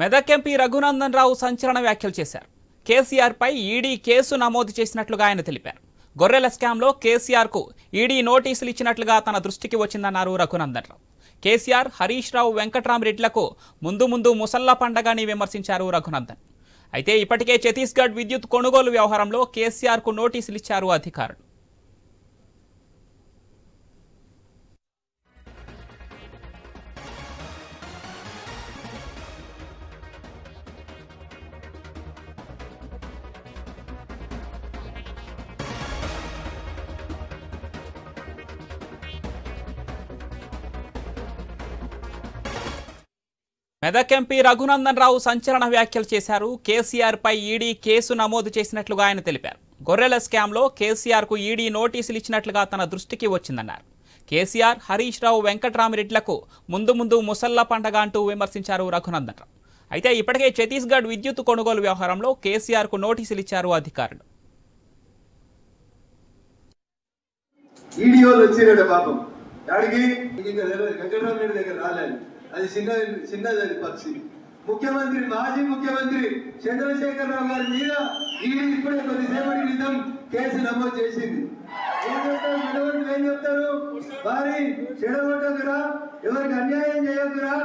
Medak MP Raghunandan Rao సంచలన వ్యాఖ్యలు చేశారు. కేసీఆర్ పై ఈడీ కేసు నమోదు చేసినట్లుగా ఆయన తెలిపారు. గొర్రెల స్కామ్లో కేసీఆర్కు ఈడీ నోటీసులు ఇచ్చినట్లుగా తన దృష్టికి వచ్చిందన్నారు రఘునందన్ రావు. కేసీఆర్, హరీష్ రావు, వెంకట్రామరెడ్డిలకు ముందు ముసల్లా పండగని విమర్శించారు రఘునందన్. అయితే ఇప్పటికే ఛత్తీస్గఢ్ విద్యుత్ కొనుగోలు వ్యవహారంలో కేసీఆర్కు నోటీసులు ఇచ్చారు అధికారులు. మెదక్ ఎంపీ రఘునందన్ రావు సంచలన వ్యాఖ్యలు చేశారు. కేసీఆర్ పై ఈడీ కేసు నమోదు చేసినట్లుగా ఆయన తెలిపారు. గొర్రెల స్కామ్లో కేసీఆర్కు ఈడీ నోటీసులు ఇచ్చినట్లుగా తన దృష్టికి వచ్చిందన్నారు. కేసీఆర్, హరీష్ రావు, వెంకట్రామరెడ్డిలకు ముందు ముసల్లా పండగ అంటూ విమర్శించారు రఘునందన్ రావు. అయితే ఇప్పటికే ఛత్తీస్గఢ్ విద్యుత్ కొనుగోలు వ్యవహారంలో కేసీఆర్కు నోటీసులు ఇచ్చారు అధికారులు. అది చిన్నది పక్షి. మాజీ ముఖ్యమంత్రి చంద్రశేఖర్ రావు గారి మీద ఈడీ ఇప్పుడే కొద్దిసేపటి క్రితం కేసు నమోదు చేసింది. ఏం చెప్తారు? వారి చెడగొట్టకురా, ఎవరికి అన్యాయం చేయకురా,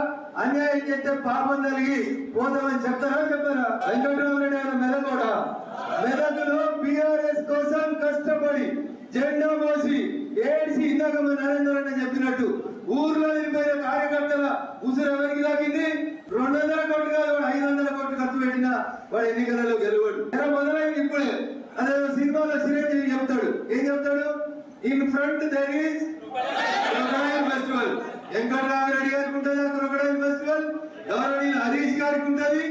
అన్యాయం చేస్తే పాపం కలిగి పోతామని చెప్తారా చెప్పారా? వెంకటరామరెడ్డి గారు మెదకులో పిఆర్ఎస్ కోసం కష్టపడి జెండా మోసి ఏడ్చి ఇందాక నరేంద్ర రెడ్డి చెప్పినట్టు ఊర్లో వెళ్ళిపోయిన కార్యకర్తల ఉసురు ఎవరికి తాకింది? 200 కోట్లు కాదు, 500 కోట్లు ఖర్చు పెట్టినా వాడు ఎన్నికలలో గెలవడు. మొదలైంది ఇప్పుడే. అదే సినిమాలో చిరంజీవి చెప్తాడు, ఏం చెప్తాడు? In front there is crocodile festival. Venkataramareddy గారికి ఉంటుంది క్రొకడైల్ ఫెస్టివల్, ఎవరు హరీష్ గారికి ఉంటుంది,